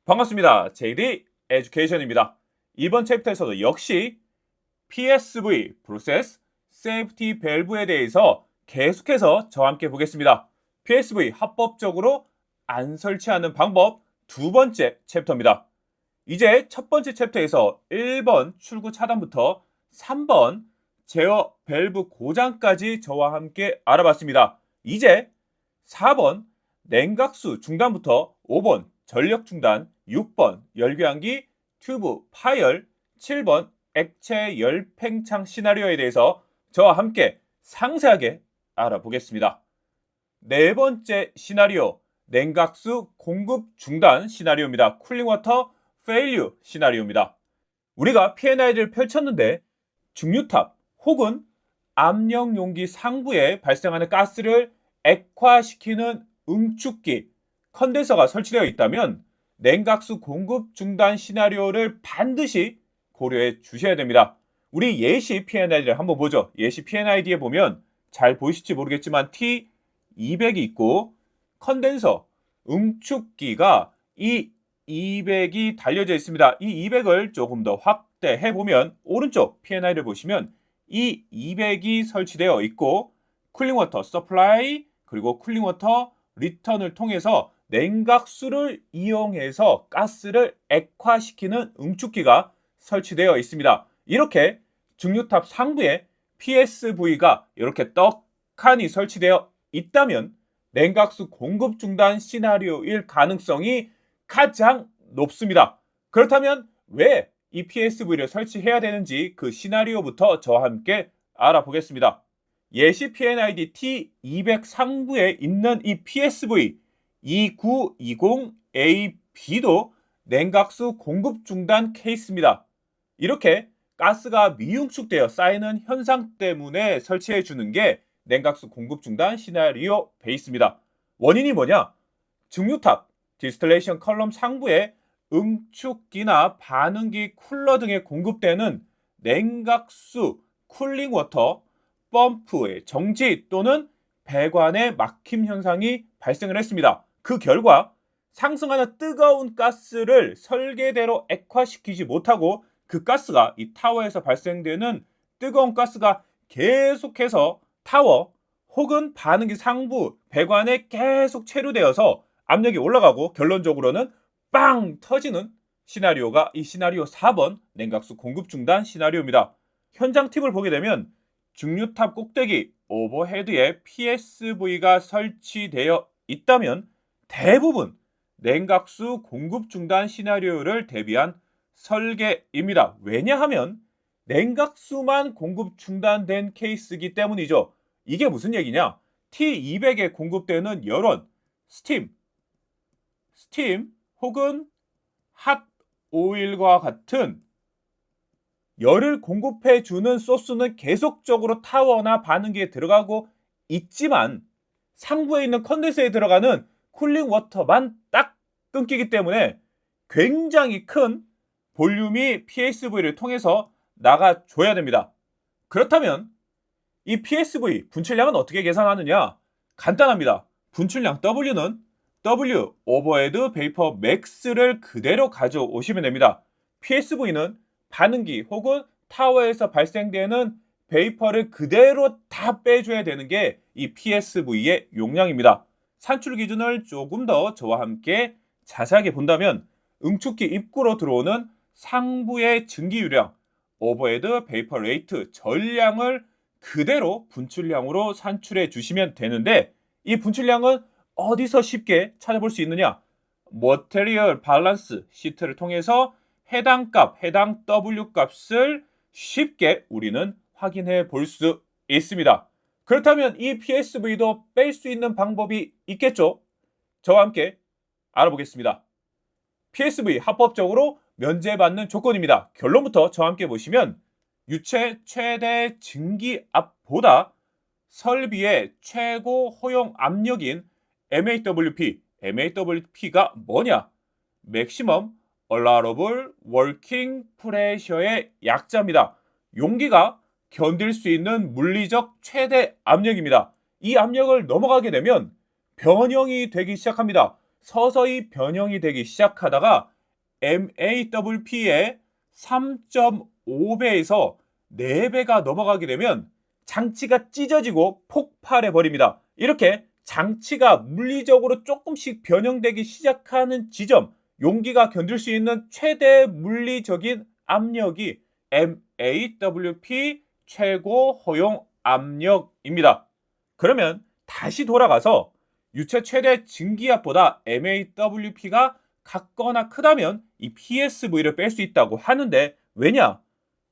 반갑습니다. JD 에듀케이션입니다. 이번 챕터에서도 역시 PSV, Process Safety Valve에 대해서 계속해서 저와 함께 보겠습니다. PSV 합법적으로 안 설치하는 방법 두 번째 챕터입니다. 이제 첫 번째 챕터에서 1번 출구 차단부터 3번 제어 밸브 고장까지 저와 함께 알아봤습니다. 이제 4번 냉각수 중단부터 5번 전력 중단, 6번 열교환기, 튜브 파열, 7번 액체 열팽창 시나리오에 대해서 저와 함께 상세하게 알아보겠습니다. 네 번째 시나리오, 냉각수 공급 중단 시나리오입니다. 쿨링워터 페일류 시나리오입니다. 우리가 P&I를 펼쳤는데 중류탑 혹은 압력 용기 상부에 발생하는 가스를 액화시키는 응축기, 컨덴서가 설치되어 있다면 냉각수 공급 중단 시나리오를 반드시 고려해 주셔야 됩니다. 우리 예시 P&I를 한번 보죠. 예시 P&ID에 보면 잘 보이실지 모르겠지만 T200이 있고 컨덴서, 응축기가 이 200이 달려져 있습니다. 이 200을 조금 더 확대해 보면 오른쪽 P&I를 보시면 이 200이 설치되어 있고 쿨링워터 서플라이 그리고 쿨링워터 리턴을 통해서 냉각수를 이용해서 가스를 액화시키는 응축기가 설치되어 있습니다. 이렇게 중류탑 상부에 PSV가 이렇게 떡하니 설치되어 있다면 냉각수 공급 중단 시나리오일 가능성이 가장 높습니다. 그렇다면 왜 이 PSV를 설치해야 되는지 그 시나리오부터 저와 함께 알아보겠습니다. 예시 P&ID T200 상부에 있는 이 PSV 2920AB도 냉각수 공급 중단 케이스입니다. 이렇게 가스가 미융축되어 쌓이는 현상 때문에 설치해 주는 게 냉각수 공급 중단 시나리오 베이스입니다. 원인이 뭐냐? 증류탑, 디스틸레이션 컬럼 상부에 응축기나 반응기 쿨러 등에 공급되는 냉각수 쿨링워터 펌프의 정지 또는 배관의 막힘 현상이 발생을 했습니다. 그 결과 상승하는 뜨거운 가스를 설계대로 액화시키지 못하고 그 가스가 이 타워에서 발생되는 뜨거운 가스가 계속해서 타워 혹은 반응기 상부 배관에 계속 체류되어서 압력이 올라가고 결론적으로는 빵 터지는 시나리오가 이 시나리오 4번 냉각수 공급 중단 시나리오입니다. 현장 팁을 보게 되면 중류탑 꼭대기 오버헤드에 PSV가 설치되어 있다면 대부분 냉각수 공급 중단 시나리오를 대비한 설계입니다. 왜냐하면 냉각수만 공급 중단된 케이스이기 때문이죠. 이게 무슨 얘기냐? T200에 공급되는 열원, 스팀 혹은 핫 오일과 같은 열을 공급해 주는 소스는 계속적으로 타워나 반응기에 들어가고 있지만 상부에 있는 컨덴서에 들어가는 쿨링 워터만 딱 끊기기 때문에 굉장히 큰 볼륨이 PSV를 통해서 나가줘야 됩니다. 그렇다면 이 PSV 분출량은 어떻게 계산하느냐? 간단합니다. 분출량 W는 W 오버헤드 베이퍼 맥스를 그대로 가져오시면 됩니다. PSV는 반응기 혹은 타워에서 발생되는 베이퍼를 그대로 다 빼줘야 되는 게 이 PSV의 용량입니다. 산출 기준을 조금 더 저와 함께 자세하게 본다면 응축기 입구로 들어오는 상부의 증기유량, 오버헤드 베이퍼 레이트, 전량을 그대로 분출량으로 산출해 주시면 되는데 이 분출량은 어디서 쉽게 찾아볼 수 있느냐? 머테리얼 밸런스 시트를 통해서 해당 값, 해당 W 값을 쉽게 우리는 확인해 볼 수 있습니다. 그렇다면 이 PSV도 뺄 수 있는 방법이 있겠죠? 저와 함께 알아보겠습니다. PSV 합법적으로 면제받는 조건입니다. 결론부터 저와 함께 보시면 유체 최대 증기압보다 설비의 최고 허용 압력인 MAWP가 뭐냐? Maximum Allowable Working Pressure의 약자입니다. 용기가 견딜 수 있는 물리적 최대 압력입니다. 이 압력을 넘어가게 되면 변형이 되기 시작합니다. 서서히 변형이 되기 시작하다가 MAWP의 3.5배에서 4배가 넘어가게 되면 장치가 찢어지고 폭발해 버립니다. 이렇게 장치가 물리적으로 조금씩 변형되기 시작하는 지점, 용기가 견딜 수 있는 최대 물리적인 압력이 MAWP 최고 허용 압력입니다. 그러면 다시 돌아가서 유체 최대 증기압보다 MAWP가 같거나 크다면 이 PSV를 뺄 수 있다고 하는데, 왜냐?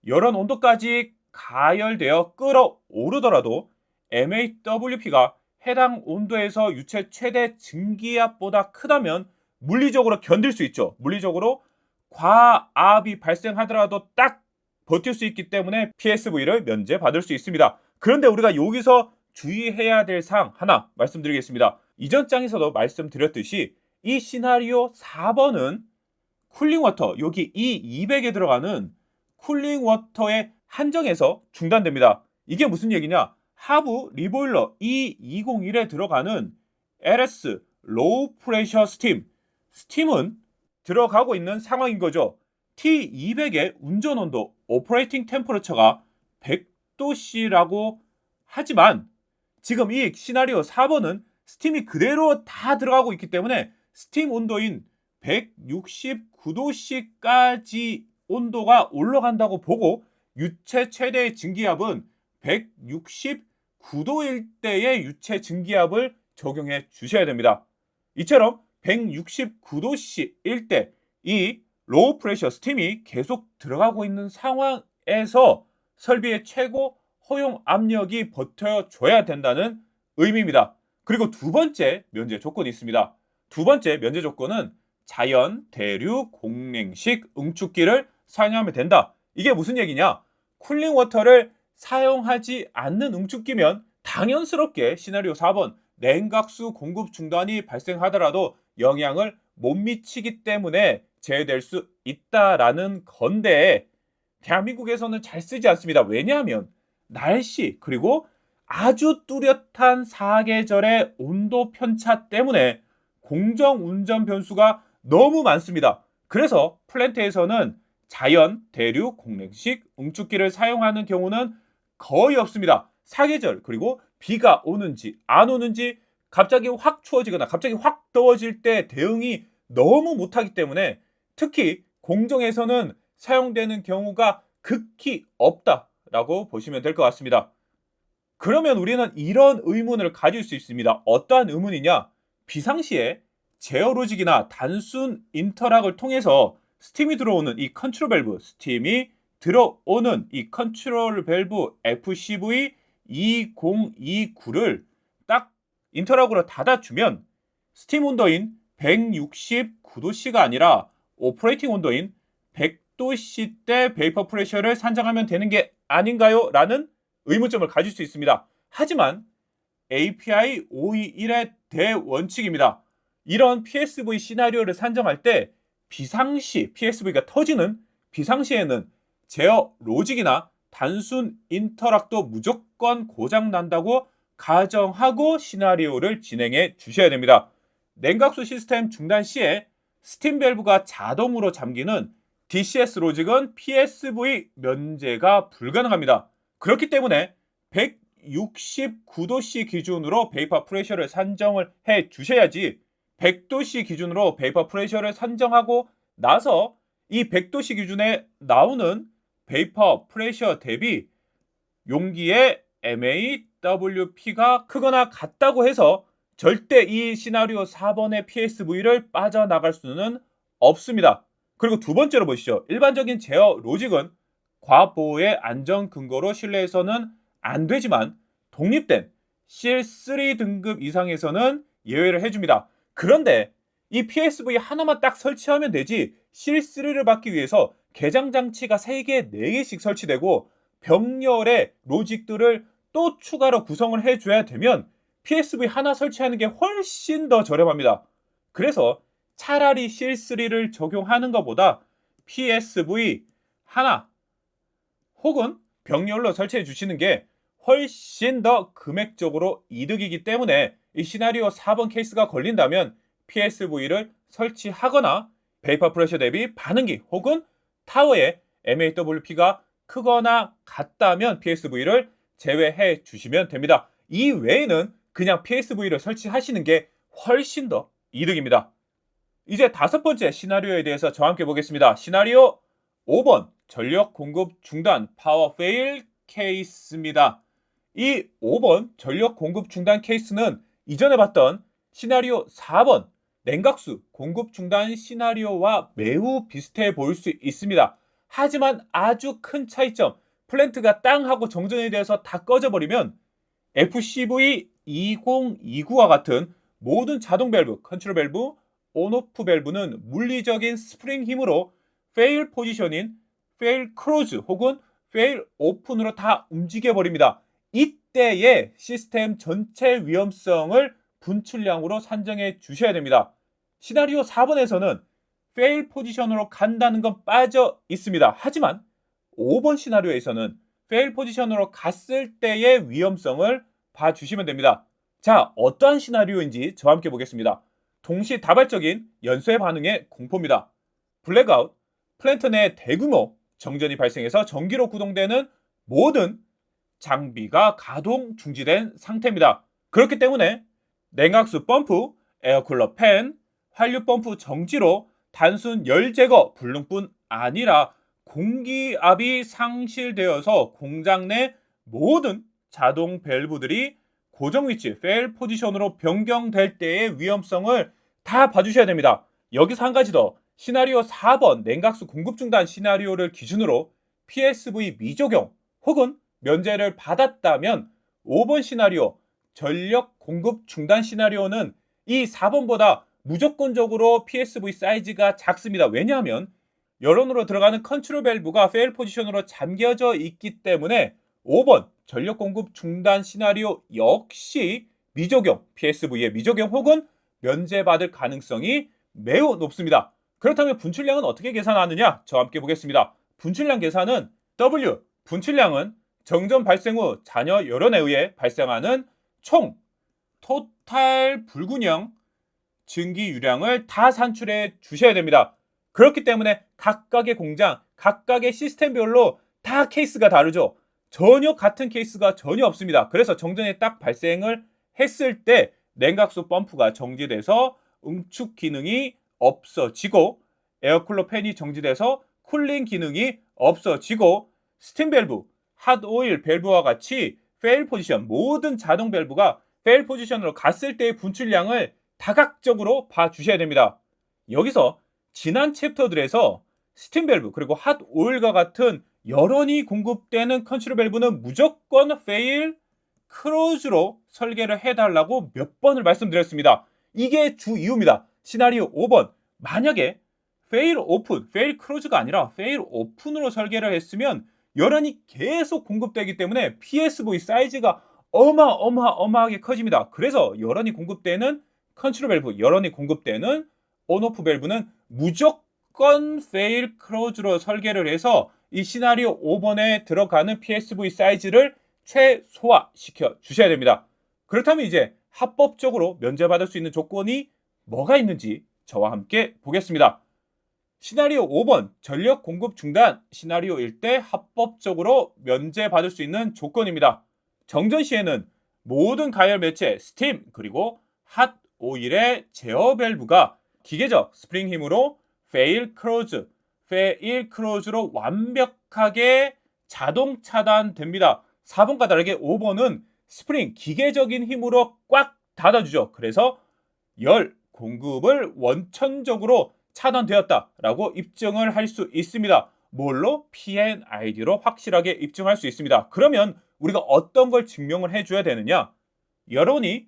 열원 온도까지 가열되어 끓어오르더라도 MAWP가 해당 온도에서 유체 최대 증기압보다 크다면 물리적으로 견딜 수 있죠. 물리적으로 과압이 발생하더라도 딱 버틸 수 있기 때문에 PSV를 면제받을 수 있습니다. 그런데 우리가 여기서 주의해야 될 사항 하나 말씀드리겠습니다. 이전 장에서도 말씀드렸듯이 이 시나리오 4번은 쿨링워터, 여기 E200에 들어가는 쿨링워터의 한정에서 중단됩니다. 이게 무슨 얘기냐? 하부 리보일러 E201에 들어가는 LS 로우 프레셔 스팀은 들어가고 있는 상황인 거죠. T200의 운전 온도, 오퍼레이팅 템퍼러처가 100도씨라고 하지만 지금 이 시나리오 4번은 스팀이 그대로 다 들어가고 있기 때문에 스팀 온도인 169도씨까지 온도가 올라간다고 보고 유체 최대 증기압은 169도일 때의 유체 증기압을 적용해 주셔야 됩니다. 이처럼 169도씨일 때 이 로우 프레셔 스팀이 계속 들어가고 있는 상황에서 설비의 최고 허용 압력이 버텨줘야 된다는 의미입니다. 그리고 두 번째 면제 조건이 있습니다. 두 번째 면제 조건은 자연, 대류, 공냉식 응축기를 사용하면 된다. 이게 무슨 얘기냐? 쿨링워터를 사용하지 않는 응축기면 당연스럽게 시나리오 4번 냉각수 공급 중단이 발생하더라도 영향을 못 미치기 때문에 제외될 수 있다라는 건데, 대한민국에서는 잘 쓰지 않습니다. 왜냐하면 날씨 그리고 아주 뚜렷한 사계절의 온도 편차 때문에 공정 운전 변수가 너무 많습니다. 그래서 플랜트에서는 자연, 대류, 공냉식, 응축기를 사용하는 경우는 거의 없습니다. 사계절 그리고 비가 오는지 안 오는지, 갑자기 확 추워지거나 갑자기 확 더워질 때 대응이 너무 못하기 때문에 특히 공정에서는 사용되는 경우가 극히 없다라고 보시면 될 것 같습니다. 그러면 우리는 이런 의문을 가질 수 있습니다. 어떠한 의문이냐? 비상시에 제어 로직이나 단순 인터락을 통해서 스팀이 들어오는 이 컨트롤 밸브, 스팀이 들어오는 이 컨트롤 밸브 FCV2029를 딱 인터락으로 닫아주면 스팀 온도인 169도씨가 아니라 오퍼레이팅 온도인 100도씨 때 베이퍼 프레셔를 산정하면 되는 게 아닌가요? 라는 의문점을 가질 수 있습니다. 하지만 API 521의 대원칙입니다. 이런 PSV 시나리오를 산정할 때 비상시 PSV가 터지는 비상시에는 제어 로직이나 단순 인터락도 무조건 고장 난다고 가정하고 시나리오를 진행해 주셔야 됩니다. 냉각수 시스템 중단 시에 스팀 밸브가 자동으로 잠기는 DCS 로직은 PSV 면제가 불가능합니다. 그렇기 때문에 169도씨 기준으로 베이퍼 프레셔를 산정을 해 주셔야지, 100도씨 기준으로 베이퍼 프레셔를 산정하고 나서 이 100도씨 기준에 나오는 베이퍼 프레셔 대비 용기의 MAWP가 크거나 같다고 해서 절대 이 시나리오 4번의 PSV를 빠져나갈 수는 없습니다. 그리고 두 번째로 보시죠. 일반적인 제어 로직은 과보호의 안전 근거로 신뢰해서는 안 되지만 독립된 CL3 등급 이상에서는 예외를 해줍니다. 그런데 이 PSV 하나만 딱 설치하면 되지, CL3를 받기 위해서 개장 장치가 3개, 4개씩 설치되고 병렬의 로직들을 또 추가로 구성을 해줘야 되면 PSV 하나 설치하는 게 훨씬 더 저렴합니다. 그래서 차라리 CL3를 적용하는 것보다 PSV 하나 혹은 병렬로 설치해 주시는 게 훨씬 더 금액적으로 이득이기 때문에 이 시나리오 4번 케이스가 걸린다면 PSV를 설치하거나 베이퍼 프레셔 대비 반응기 혹은 타워의 MAWP가 크거나 같다면 PSV를 제외해 주시면 됩니다. 이 외에는 그냥 PSV를 설치하시는 게 훨씬 더 이득입니다. 이제 다섯 번째 시나리오에 대해서 저와 함께 보겠습니다. 시나리오 5번 전력 공급 중단 파워 페일 케이스입니다. 이 5번 전력 공급 중단 케이스는 이전에 봤던 시나리오 4번 냉각수 공급 중단 시나리오와 매우 비슷해 보일 수 있습니다. 하지만 아주 큰 차이점, 플랜트가 땅 하고 정전에 대해서 다 꺼져버리면 FCV 2029와 같은 모든 자동 밸브, 컨트롤 밸브, 온오프 밸브는 물리적인 스프링 힘으로 페일 포지션인 페일 크로즈 혹은 페일 오픈으로 다 움직여 버립니다. 이때의 시스템 전체 위험성을 분출량으로 산정해 주셔야 됩니다. 시나리오 4번에서는 페일 포지션으로 간다는 건 빠져 있습니다. 하지만 5번 시나리오에서는 페일 포지션으로 갔을 때의 위험성을 봐주시면 됩니다. 자, 어떠한 시나리오인지 저와 함께 보겠습니다. 동시다발적인 연쇄 반응의 공포입니다. 블랙아웃, 플랜트 내 대규모 정전이 발생해서 전기로 구동되는 모든 장비가 가동 중지된 상태입니다. 그렇기 때문에 냉각수 펌프, 에어쿨러 팬, 환류 펌프 정지로 단순 열 제거 불능뿐 아니라 공기압이 상실되어서 공장 내 모든 자동 밸브들이 고정 위치, 페일 포지션으로 변경될 때의 위험성을 다 봐주셔야 됩니다. 여기서 한 가지 더, 시나리오 4번 냉각수 공급 중단 시나리오를 기준으로 PSV 미적용 혹은 면제를 받았다면 5번 시나리오 전력 공급 중단 시나리오는 이 4번보다 무조건적으로 PSV 사이즈가 작습니다. 왜냐하면 여론으로 들어가는 컨트롤 밸브가 페일 포지션으로 잠겨져 있기 때문에 5번 전력 공급 중단 시나리오 역시 미적용, PSV의 미적용 혹은 면제받을 가능성이 매우 높습니다. 그렇다면 분출량은 어떻게 계산하느냐? 저와 함께 보겠습니다. 분출량 계산은 W, 분출량은 정전 발생 후 잔여 여론에 의해 발생하는 총 토탈 불균형 증기 유량을 다 산출해 주셔야 됩니다. 그렇기 때문에 각각의 공장, 각각의 시스템별로 다 케이스가 다르죠. 전혀 같은 케이스가 전혀 없습니다. 그래서 정전이 딱 발생을 했을 때 냉각수 펌프가 정지돼서 응축 기능이 없어지고 에어쿨러 팬이 정지돼서 쿨링 기능이 없어지고 스팀 밸브, 핫오일 밸브와 같이 페일 포지션, 모든 자동 밸브가 페일 포지션으로 갔을 때의 분출량을 다각적으로 봐주셔야 됩니다. 여기서 지난 챕터들에서 스팀 밸브 그리고 핫오일과 같은 여론이 공급되는 컨트롤 밸브는 무조건 페일 크로즈로 설계를 해달라고 몇 번을 말씀드렸습니다. 이게 주 이유입니다. 시나리오 5번, 만약에 페일 오픈, 페일 크로즈가 아니라 페일 오픈으로 설계를 했으면 여론이 계속 공급되기 때문에 PSV 사이즈가 어마어마하게 커집니다. 그래서 여론이 공급되는 컨트롤 밸브, 여론이 공급되는 온오프 밸브는 무조건 페일 크로즈로 설계를 해서 이 시나리오 5번에 들어가는 PSV 사이즈를 최소화시켜 주셔야 됩니다. 그렇다면 이제 합법적으로 면제받을 수 있는 조건이 뭐가 있는지 저와 함께 보겠습니다. 시나리오 5번 전력 공급 중단 시나리오일 때 합법적으로 면제받을 수 있는 조건입니다. 정전 시에는 모든 가열 매체, 스팀 그리고 핫 오일의 제어 밸브가 기계적 스프링 힘으로 페일 크로즈로 완벽하게 자동 차단됩니다. 4번과 다르게 5번은 스프링, 기계적인 힘으로 꽉 닫아주죠. 그래서 열 공급을 원천적으로 차단되었다라고 입증을 할 수 있습니다. 뭘로? PNID로 확실하게 입증할 수 있습니다. 그러면 우리가 어떤 걸 증명을 해줘야 되느냐? 여론이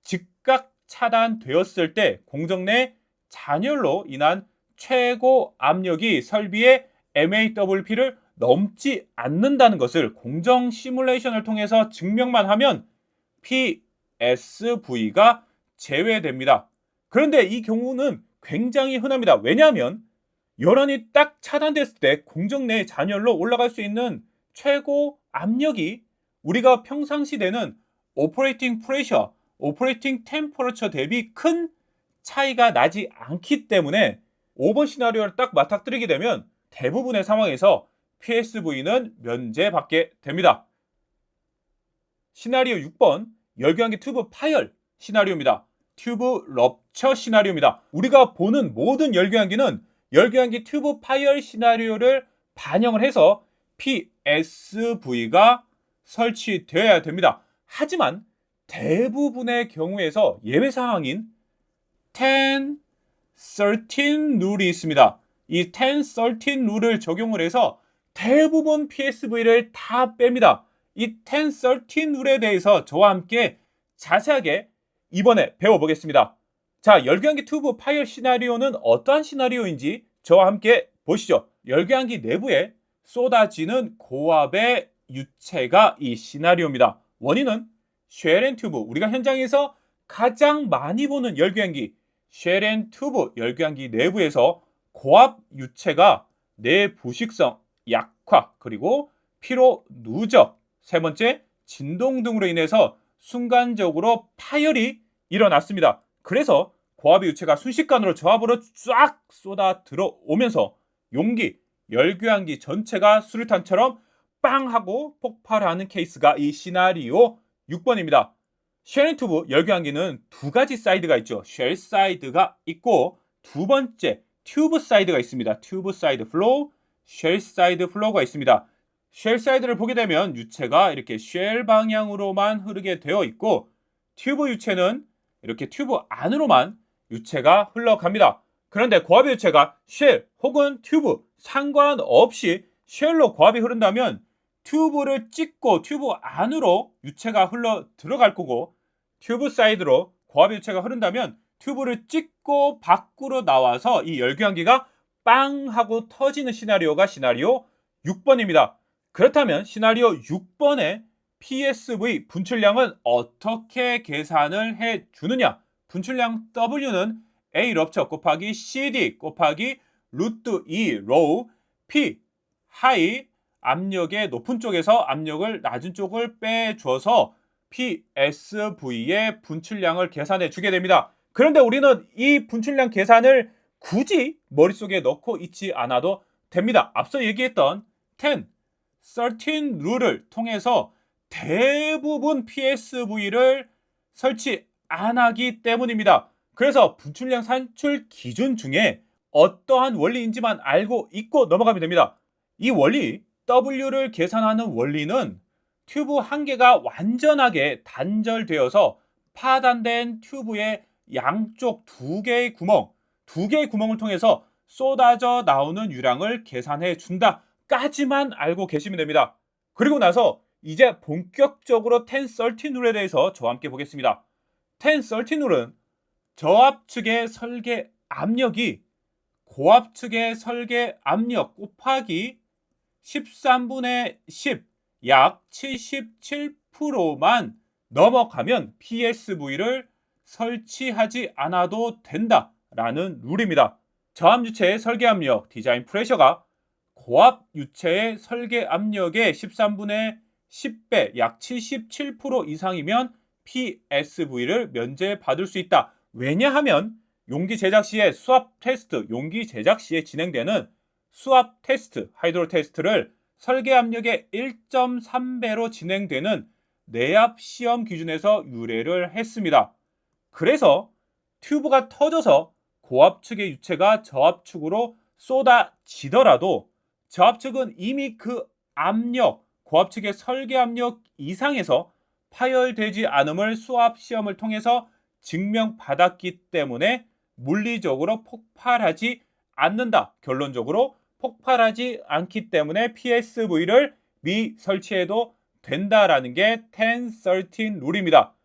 즉각 차단되었을 때 공정 내 잔열로 인한 최고 압력이 설비의 MAWP를 넘지 않는다는 것을 공정 시뮬레이션을 통해서 증명만 하면 PSV가 제외됩니다. 그런데 이 경우는 굉장히 흔합니다. 왜냐하면 여론이 딱 차단됐을 때 공정 내 잔열로 올라갈 수 있는 최고 압력이 우리가 평상시 되는 오퍼레이팅 프레셔, 오퍼레이팅 템퍼러처 대비 큰 차이가 나지 않기 때문에 5번 시나리오를 딱 맞닥뜨리게 되면 대부분의 상황에서 PSV는 면제받게 됩니다. 시나리오 6번 열교환기 튜브 파열 시나리오입니다. 튜브 럽처 시나리오입니다. 우리가 보는 모든 열교환기는 열교환기 튜브 파열 시나리오를 반영을 해서 PSV가 설치되어야 됩니다. 하지만 대부분의 경우에서 예외 상황인 10, 13 룰이 있습니다. 이 10, 13 룰을 적용을 해서 대부분 PSV를 다 뺍니다. 이 10, 13 룰에 대해서 저와 함께 자세하게 이번에 배워보겠습니다. 자, 열교환기 튜브 파열 시나리오는 어떠한 시나리오인지 저와 함께 보시죠. 열교환기 내부에 쏟아지는 고압의 유체가 이 시나리오입니다. 원인은 쉘 앤 튜브, 우리가 현장에서 가장 많이 보는 열교환기 쉘 앤 튜브 열교환기 내부에서 고압 유체가 내부식성 약화, 그리고 피로 누적, 세 번째 진동 등으로 인해서 순간적으로 파열이 일어났습니다. 그래서 고압의 유체가 순식간으로 저압으로 쫙 쏟아 들어오면서 용기, 열교환기 전체가 수류탄처럼 빵 하고 폭발하는 케이스가 이 시나리오 6번입니다. 쉘 앤 튜브 열교환기는 두 가지 사이드가 있죠. 쉘 사이드가 있고 두 번째 튜브 사이드가 있습니다. 튜브 사이드 플로우, 쉘 사이드 플로우가 있습니다. 쉘 사이드를 보게 되면 유체가 이렇게 쉘 방향으로만 흐르게 되어 있고 튜브 유체는 이렇게 튜브 안으로만 유체가 흘러갑니다. 그런데 고압의 유체가 쉘 혹은 튜브 상관없이 쉘로 고압이 흐른다면 튜브를 찍고 튜브 안으로 유체가 흘러 들어갈 거고 튜브 사이드로 고압의 유체가 흐른다면 튜브를 찍고 밖으로 나와서 이 열교환기가 빵 하고 터지는 시나리오가 시나리오 6번입니다. 그렇다면 시나리오 6번의 PSV 분출량은 어떻게 계산을 해주느냐? 분출량 W는 A 럽처 곱하기 CD 곱하기 루트 2 로우 P 하이 압력의 높은 쪽에서 압력을 낮은 쪽을 빼줘서 PSV의 분출량을 계산해 주게 됩니다. 그런데 우리는 이 분출량 계산을 굳이 머릿속에 넣고 있지 않아도 됩니다. 앞서 얘기했던 10, 13 룰을 통해서 대부분 PSV를 설치 안 하기 때문입니다. 그래서 분출량 산출 기준 중에 어떠한 원리인지만 알고 있고 넘어가면 됩니다. 이 원리, W를 계산하는 원리는 튜브 한 개가 완전하게 단절되어서 파단된 튜브의 양쪽 두 개의 구멍을 통해서 쏟아져 나오는 유량을 계산해 준다까지만 알고 계시면 됩니다. 그리고 나서 이제 본격적으로 10, 13 룰에 대해서 저와 함께 보겠습니다. 10, 13 룰은 저압 측의 설계 압력이 고압 측의 설계 압력 곱하기 13분의 10, 약 77%만 넘어가면 PSV를 설치하지 않아도 된다라는 룰입니다. 저압 유체의 설계 압력, 디자인 프레셔가 고압 유체의 설계 압력의 13분의 10배, 약 77% 이상이면 PSV를 면제받을 수 있다. 왜냐하면 용기 제작 시에 수압 테스트, 용기 제작 시에 진행되는 수압 테스트, 하이드로 테스트를 설계 압력의 1.3배로 진행되는 내압 시험 기준에서 유래를 했습니다. 그래서 튜브가 터져서 고압 측의 유체가 저압 측으로 쏟아지더라도 저압 측은 이미 그 압력, 고압 측의 설계 압력 이상에서 파열되지 않음을 수압 시험을 통해서 증명받았기 때문에 물리적으로 폭발하지 않는다. 결론적으로 폭발하지 않기 때문에 PSV를 미설치해도 된다라는 게 10, 13 룰입니다.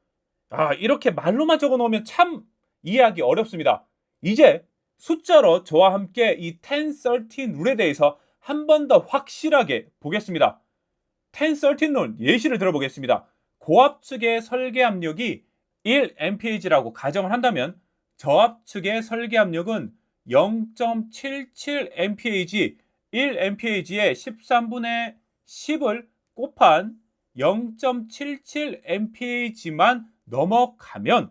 이렇게 말로만 적어 놓으면 참 이해하기 어렵습니다. 이제 숫자로 저와 함께 이 10, 13 룰에 대해서 한 번 더 확실하게 보겠습니다. 10, 13 룰 예시를 들어보겠습니다. 고압 측의 설계 압력이 1mpg라고 가정을 한다면 저압 측의 설계 압력은 0.77mpg, 1mpg에 13분의 10을 곱한 0.77mpg만 넘어가면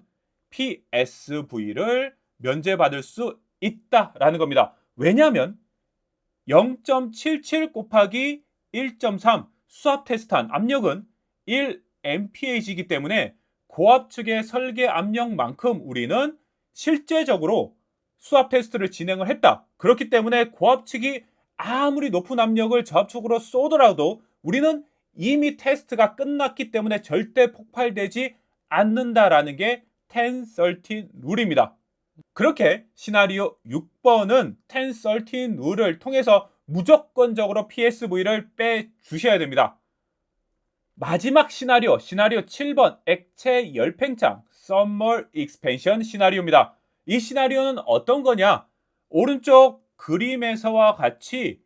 PSV를 면제받을 수 있다라는 겁니다. 왜냐하면 0.77 곱하기 1.3 수압 테스트한 압력은 1mpag이기 때문에 고압 측의 설계 압력만큼 우리는 실제적으로 수압 테스트를 진행을 했다. 그렇기 때문에 고압 측이 아무리 높은 압력을 저압 쪽으로 쏘더라도 우리는 이미 테스트가 끝났기 때문에 절대 폭발되지 않는다라는 게 1013 룰입니다. 그렇게 시나리오 6번은 1013 룰을 통해서 무조건적으로 PSV를 빼주셔야 됩니다. 마지막 시나리오 7번 액체 열팽창 Thermal Expansion 시나리오입니다. 이 시나리오는 어떤 거냐? 오른쪽 그림에서와 같이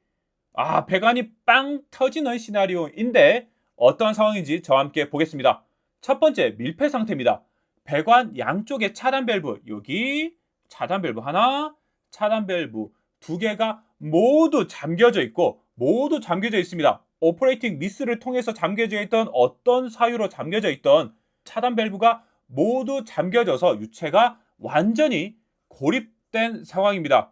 배관이 빵 터지는 시나리오인데 어떤 상황인지 저와 함께 보겠습니다. 첫 번째 밀폐 상태입니다. 배관 양쪽에 차단 밸브, 여기 차단 밸브 하나, 차단 밸브 두 개가 모두 잠겨져 있습니다. 오퍼레이팅 미스를 통해서 잠겨져 있던 어떤 사유로 잠겨져 있던 차단 밸브가 모두 잠겨져서 유체가 완전히 고립된 상황입니다.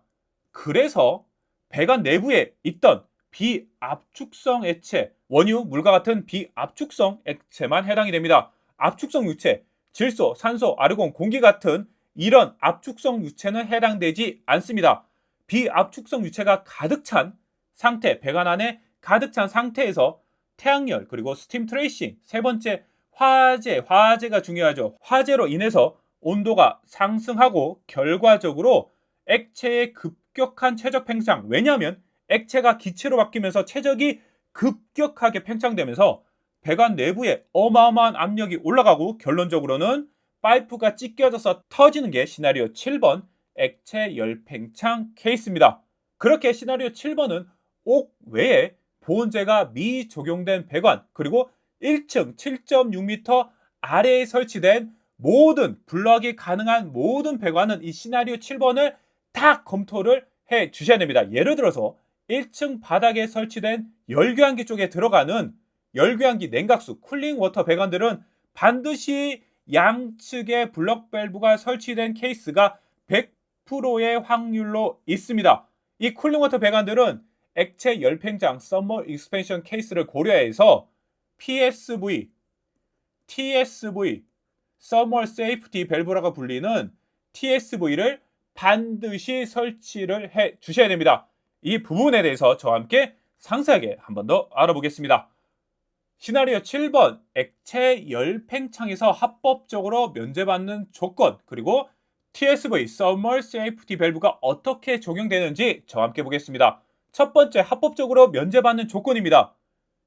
그래서 배관 내부에 있던 비압축성 액체, 원유, 물과 같은 비압축성 액체만 해당이 됩니다. 압축성 유체, 질소, 산소, 아르곤, 공기 같은 이런 압축성 유체는 해당되지 않습니다. 비압축성 유체가 가득 찬 상태, 배관 안에 가득 찬 상태에서 태양열, 그리고 스팀 트레이싱, 세 번째 화재가 중요하죠. 화재로 인해서 온도가 상승하고 결과적으로 액체의 급격한 최적 팽창, 왜냐하면 액체가 기체로 바뀌면서 최적이 급격하게 팽창되면서 배관 내부에 어마어마한 압력이 올라가고 결론적으로는 파이프가 찢겨져서 터지는 게 시나리오 7번 액체 열팽창 케이스입니다. 그렇게 시나리오 7번은 옥 외에 보온재가 미적용된 배관, 그리고 1층 7.6m 아래에 설치된 모든 블럭이 가능한 모든 배관은 이 시나리오 7번을 다 검토를 해 주셔야 됩니다. 예를 들어서 1층 바닥에 설치된 열교환기 쪽에 들어가는 열교환기 냉각수 쿨링 워터 배관들은 반드시 양측에 블럭 밸브가 설치된 케이스가 100%의 확률로 있습니다. 이 쿨링 워터 배관들은 액체 열팽창 Thermal Expansion 케이스를 고려해서 PSV, TSV, Thermal Safety Valve라고 불리는 TSV를 반드시 설치를 해 주셔야 됩니다. 이 부분에 대해서 저와 함께 상세하게 한 번 더 알아보겠습니다. 시나리오 7번 액체 열팽창에서 합법적으로 면제받는 조건, 그리고 TSV Thermal Safety Valve가 어떻게 적용되는지 저와 함께 보겠습니다. 첫 번째 합법적으로 면제받는 조건입니다.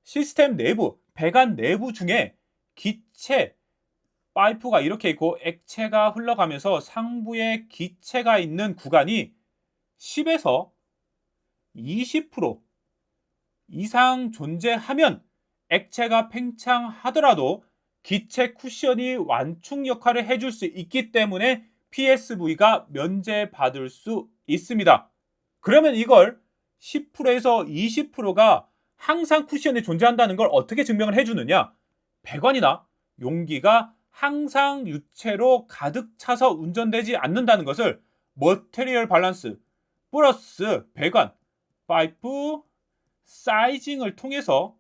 시스템 내부, 배관 내부 중에 기체 파이프가 이렇게 있고 액체가 흘러가면서 상부에 기체가 있는 구간이 10에서 20% 이상 존재하면 액체가 팽창하더라도 기체 쿠션이 완충 역할을 해줄 수 있기 때문에 PSV가 면제받을 수 있습니다. 그러면 이걸 10%에서 20%가 항상 쿠션이 존재한다는 걸 어떻게 증명을 해주느냐? 배관이나 용기가 항상 유체로 가득 차서 운전되지 않는다는 것을 머테리얼 밸런스 플러스 배관, 파이프, 사이징을 통해서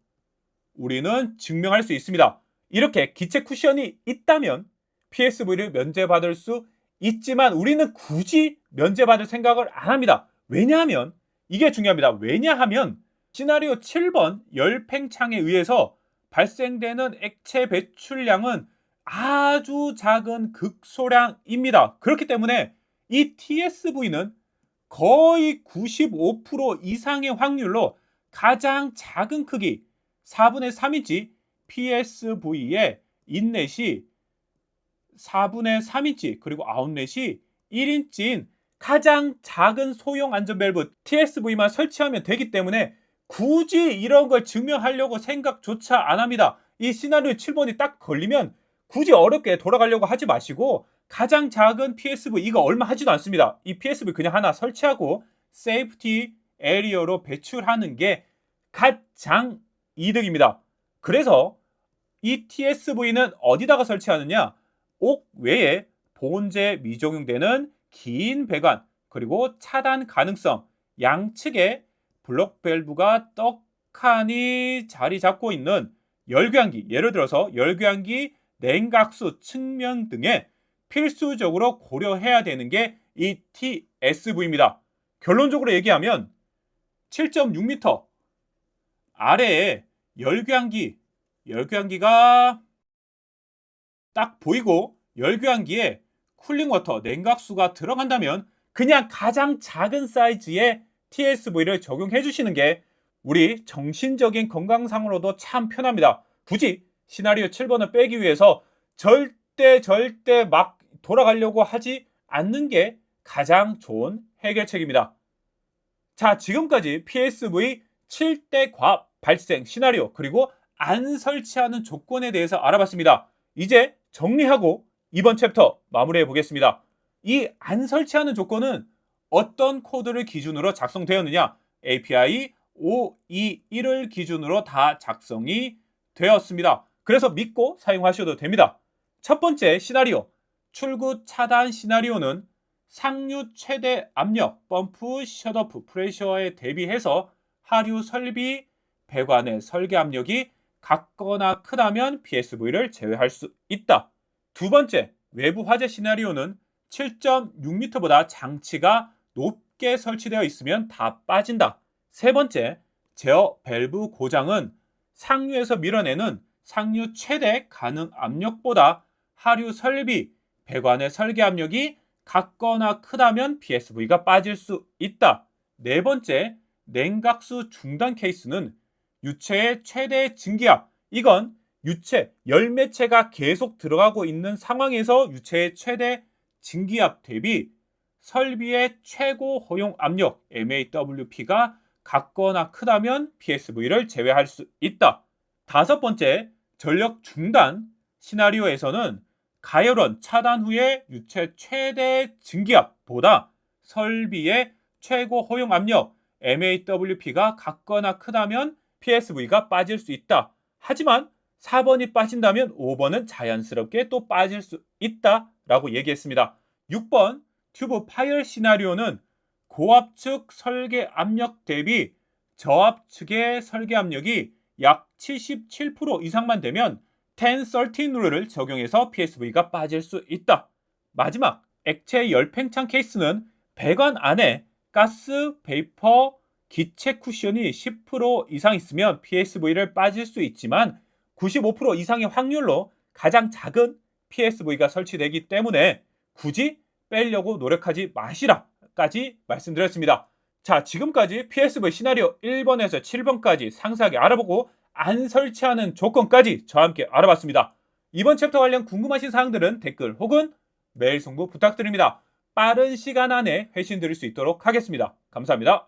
우리는 증명할 수 있습니다. 이렇게 기체 쿠션이 있다면 PSV를 면제받을 수 있지만 우리는 굳이 면제받을 생각을 안 합니다. 왜냐하면 이게 중요합니다. 왜냐하면 시나리오 7번 열팽창에 의해서 발생되는 액체 배출량은 아주 작은 극소량입니다. 그렇기 때문에 이 TSV는 거의 95% 이상의 확률로 가장 작은 크기 4분의 3인치 PSV의 인렛이 4분의 3인치 그리고 아웃렛이 1인치인 가장 작은 소형 안전밸브 TSV만 설치하면 되기 때문에 굳이 이런 걸 증명하려고 생각조차 안 합니다. 이 시나리오 7번이 딱 걸리면 굳이 어렵게 돌아가려고 하지 마시고 가장 작은 PSV 이거 얼마 하지도 않습니다. 이 PSV 그냥 하나 설치하고 세이프티 에리어로 배출하는 게 가장 이득입니다. 그래서 이 TSV는 어디다가 설치하느냐? 옥 외에 보온재 미적용되는 긴 배관 그리고 차단 가능성, 양측에 블록 밸브가 떡하니 자리 잡고 있는 열교환기, 예를 들어서 열교환기, 냉각수 측면 등에 필수적으로 고려해야 되는 게 이 TSV입니다. 결론적으로 얘기하면 7.6m 아래에 열교환기가 딱 보이고 열교환기에 쿨링워터, 냉각수가 들어간다면 그냥 가장 작은 사이즈의 TSV를 적용해 주시는 게 우리 정신적인 건강상으로도 참 편합니다. 굳이 시나리오 7번을 빼기 위해서 절대 막 돌아가려고 하지 않는 게 가장 좋은 해결책입니다. 자, 지금까지 PSV 7대 과압 발생 시나리오 그리고 안 설치하는 조건에 대해서 알아봤습니다. 이제 정리하고 이번 챕터 마무리해 보겠습니다. 이 안 설치하는 조건은 어떤 코드를 기준으로 작성되었느냐? API 521을 기준으로 다 작성이 되었습니다. 그래서 믿고 사용하셔도 됩니다. 첫 번째 시나리오, 출구 차단 시나리오는 상류 최대 압력, 펌프, 셧오프, 프레셔에 대비해서 하류 설비, 배관의 설계 압력이 같거나 크다면 PSV를 제외할 수 있다. 두 번째, 외부 화재 시나리오는 7.6m보다 장치가 높게 설치되어 있으면 다 빠진다. 세 번째, 제어 밸브 고장은 상류에서 밀어내는 상류 최대 가능 압력보다 하류 설비, 배관의 설계 압력이 같거나 크다면 PSV가 빠질 수 있다. 네 번째, 냉각수 중단 케이스는 유체의 최대 증기압, 이건 유체, 열매체가 계속 들어가고 있는 상황에서 유체의 최대 증기압 대비 설비의 최고 허용 압력 MAWP가 같거나 크다면 PSV를 제외할 수 있다. 다섯 번째, 전력 중단 시나리오에서는 가열원 차단 후에 유체 최대 증기압보다 설비의 최고 허용 압력 MAWP가 같거나 크다면 PSV가 빠질 수 있다. 하지만 4번이 빠진다면 5번은 자연스럽게 또 빠질 수 있다라고 얘기했습니다. 6번 튜브 파열 시나리오는 고압측 설계 압력 대비 저압측의 설계 압력이 약 77% 이상만 되면 10-13 룰을 적용해서 PSV가 빠질 수 있다. 마지막 액체 열팽창 케이스는 배관 안에 가스, 베이퍼, 기체 쿠션이 10% 이상 있으면 PSV를 빠질 수 있지만 95% 이상의 확률로 가장 작은 PSV가 설치되기 때문에 굳이 빼려고 노력하지 마시라까지 말씀드렸습니다. 자, 지금까지 PSV 시나리오 1번에서 7번까지 상세하게 알아보고 안 설치하는 조건까지 저와 함께 알아봤습니다. 이번 챕터 관련 궁금하신 사항들은 댓글 혹은 메일 송부 부탁드립니다. 빠른 시간 안에 회신 드릴 수 있도록 하겠습니다. 감사합니다.